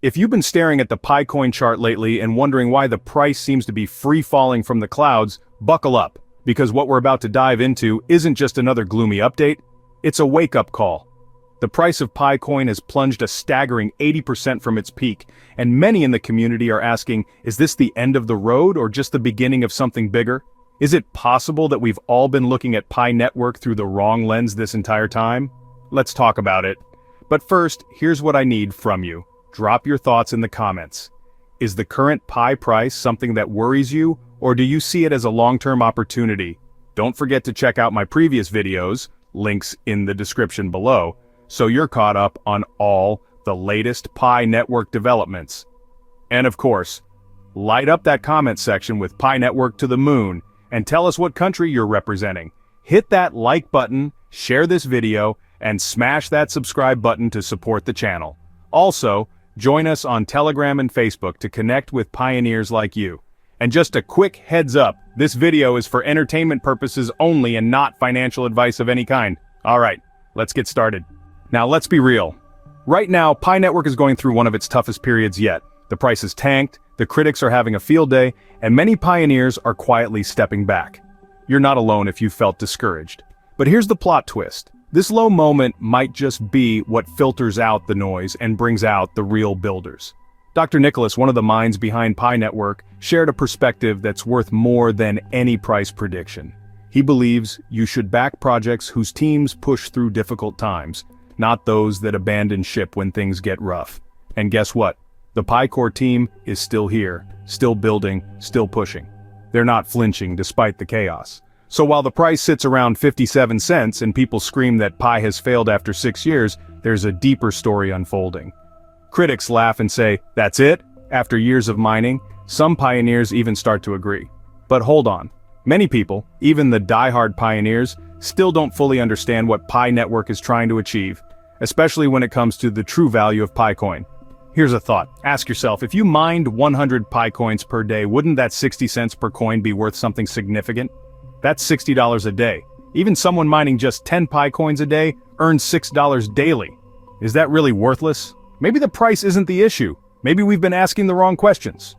If you've been staring at the Picoin chart lately and wondering why the price seems to be free-falling from the clouds, buckle up, because what we're about to dive into isn't just another gloomy update, it's a wake-up call. The price of Picoin has plunged a staggering 80% from its peak, and many in the community are asking, is this the end of the road or just the beginning of something bigger? Is it possible that we've all been looking at Pi Network through the wrong lens this entire time? Let's talk about it. But first, here's what I need from you. Drop your thoughts in the comments. Is the current Pi price something that worries you, or do you see it as a long-term opportunity? Don't forget to check out my previous videos, links in the description below, so you're caught up on all the latest Pi Network developments. And of course, light up that comment section with Pi Network to the moon, and tell us what country you're representing. Hit that like button, share this video, and smash that subscribe button to support the channel. Also, join us on Telegram and Facebook to connect with pioneers like you. And just a quick heads up, this video is for entertainment purposes only and not financial advice of any kind. Alright, let's get started. Now let's be real. Right now, Pi Network is going through one of its toughest periods yet. The price is tanked, the critics are having a field day, and many pioneers are quietly stepping back. You're not alone if you felt discouraged. But here's the plot twist. This low moment might just be what filters out the noise and brings out the real builders. Dr. Nicolas, one of the minds behind Pi Network, shared a perspective that's worth more than any price prediction. He believes you should back projects whose teams push through difficult times, not those that abandon ship when things get rough. And guess what? The Pi Core team is still here, still building, still pushing. They're not flinching despite the chaos. So while the price sits around 57 cents and people scream that Pi has failed after 6 years, there's a deeper story unfolding. Critics laugh and say, that's it? After years of mining, some pioneers even start to agree. But hold on. Many people, even the die-hard pioneers, still don't fully understand what Pi Network is trying to achieve, especially when it comes to the true value of Picoin. Here's a thought. Ask yourself, if you mined 100 Picoins per day, wouldn't that 60 cents per coin be worth something significant? That's $60 a day. Even someone mining just 10 Picoins a day earns $6 daily. Is that really worthless? Maybe the price isn't the issue. Maybe we've been asking the wrong questions.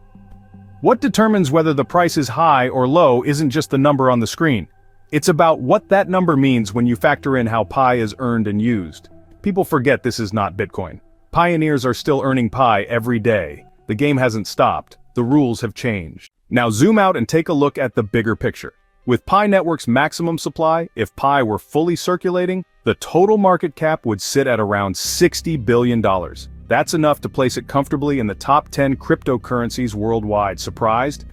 What determines whether the price is high or low isn't just the number on the screen. It's about what that number means when you factor in how Pi is earned and used. People forget this is not Bitcoin. Pioneers are still earning Pi every day. The game hasn't stopped. The rules have changed. Now zoom out and take a look at the bigger picture. With Pi Network's maximum supply, if Pi were fully circulating, the total market cap would sit at around $60 billion. That's enough to place it comfortably in the top 10 cryptocurrencies worldwide. Surprised?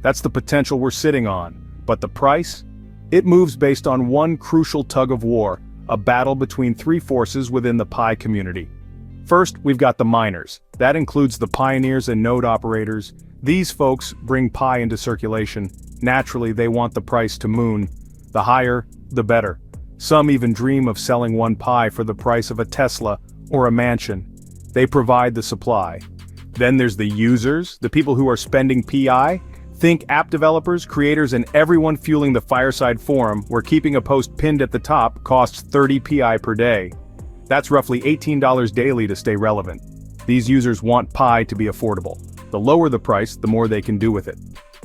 That's the potential we're sitting on. But the price? It moves based on one crucial tug of war, a battle between three forces within the Pi community. First, we've got the miners. That includes the pioneers and node operators. These folks bring Pi into circulation. Naturally, they want the price to moon. The higher, the better. Some even dream of selling one Pi for the price of a Tesla or a mansion. They provide the supply. Then there's the users, the people who are spending PI. Think app developers, creators, and everyone fueling the Fireside forum, where keeping a post pinned at the top costs 30 PI per day. That's roughly $18 daily to stay relevant. These users want Pi to be affordable. The lower the price, the more they can do with it.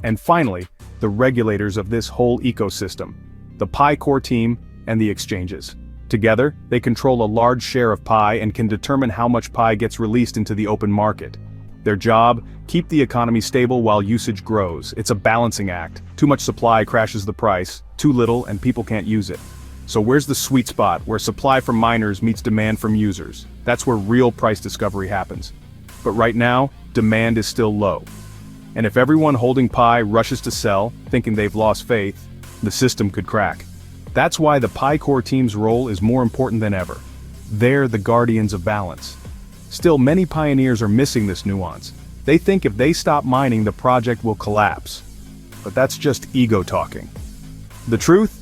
And finally, the regulators of this whole ecosystem, the Pi Core team and the exchanges. Together, they control a large share of Pi and can determine how much Pi gets released into the open market. Their job, keep the economy stable while usage grows. It's a balancing act. Too much supply crashes the price, too little and people can't use it. So where's the sweet spot where supply from miners meets demand from users? That's where real price discovery happens. But right now, demand is still low. And if everyone holding Pi rushes to sell, thinking they've lost faith, the system could crack. That's why the Pi Core team's role is more important than ever. They're the guardians of balance. Still, many pioneers are missing this nuance. They think if they stop mining, the project will collapse. But that's just ego talking. The truth?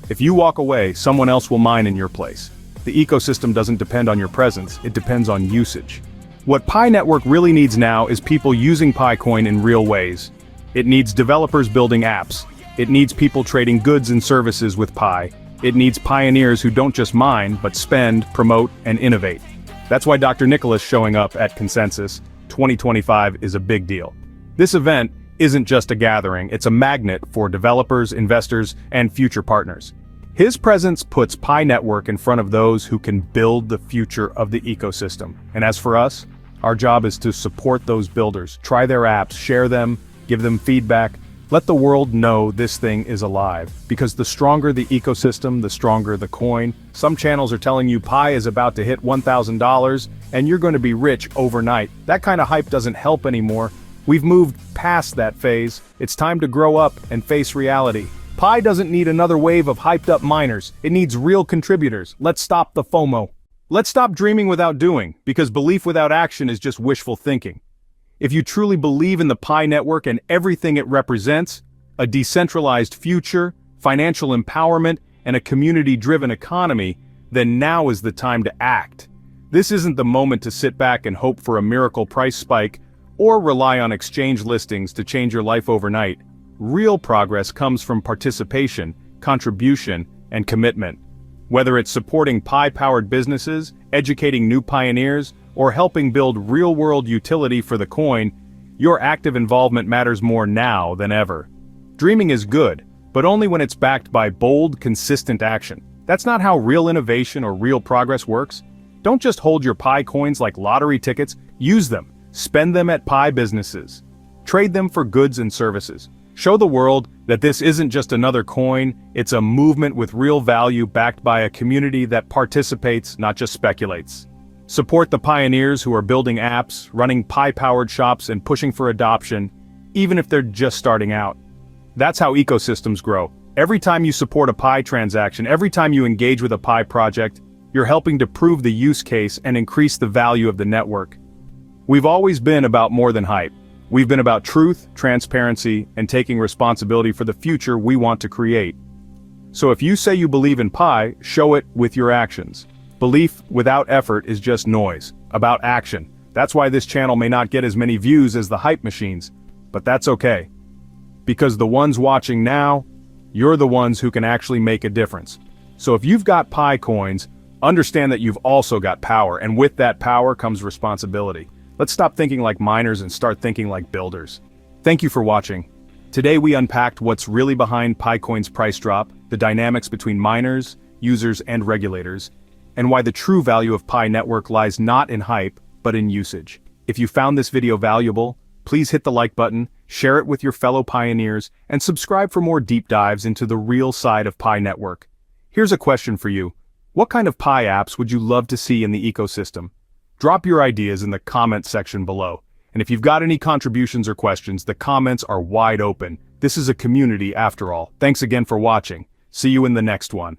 If you walk away, someone else will mine in your place. The ecosystem doesn't depend on your presence, it depends on usage. What Pi Network really needs now is people using Picoin in real ways. It needs developers building apps. It needs people trading goods and services with Pi. It needs pioneers who don't just mine, but spend, promote, and innovate. That's why Dr. Nicolas showing up at Consensus, 2025 is a big deal. This event isn't just a gathering, it's a magnet for developers, investors, and future partners. His presence puts Pi Network in front of those who can build the future of the ecosystem. And as for us, our job is to support those builders, try their apps, share them, give them feedback, let the world know this thing is alive. Because the stronger the ecosystem, the stronger the coin. Some channels are telling you Pi is about to hit $1,000 and you're going to be rich overnight. That kind of hype doesn't help anymore. We've moved past that phase. It's time to grow up and face reality. Pi doesn't need another wave of hyped-up miners. It needs real contributors. Let's stop the FOMO. Let's stop dreaming without doing, because belief without action is just wishful thinking. If you truly believe in the Pi Network and everything it represents, a decentralized future, financial empowerment, and a community-driven economy, then now is the time to act. This isn't the moment to sit back and hope for a miracle price spike, or rely on exchange listings to change your life overnight. Real progress comes from participation, contribution, and commitment. Whether it's supporting Pi-powered businesses, educating new pioneers, or helping build real-world utility for the coin, your active involvement matters more now than ever. Dreaming is good, but only when it's backed by bold, consistent action. That's not how real innovation or real progress works. Don't just hold your Pi coins like lottery tickets, use them. Spend them at Pi businesses. Trade them for goods and services. Show the world that this isn't just another coin, it's a movement with real value backed by a community that participates, not just speculates. Support the pioneers who are building apps, running Pi-powered shops, and pushing for adoption, even if they're just starting out. That's how ecosystems grow. Every time you support a Pi transaction, every time you engage with a Pi project, you're helping to prove the use case and increase the value of the network. We've always been about more than hype. We've been about truth, transparency, and taking responsibility for the future we want to create. So if you say you believe in Pi, show it with your actions. Belief without effort is just noise. About action. That's why this channel may not get as many views as the hype machines. But that's okay. Because the ones watching now, you're the ones who can actually make a difference. So if you've got Pi coins, understand that you've also got power, and with that power comes responsibility. Let's stop thinking like miners and start thinking like builders. Thank you for watching. Today we unpacked what's really behind PiCoin's price drop, the dynamics between miners, users, and regulators, and why the true value of Pi Network lies not in hype, but in usage. If you found this video valuable, please hit the like button, share it with your fellow pioneers, and subscribe for more deep dives into the real side of Pi Network. Here's a question for you. What kind of Pi apps would you love to see in the ecosystem? Drop your ideas in the comment section below. And if you've got any contributions or questions, the comments are wide open. This is a community after all. Thanks again for watching. See you in the next one.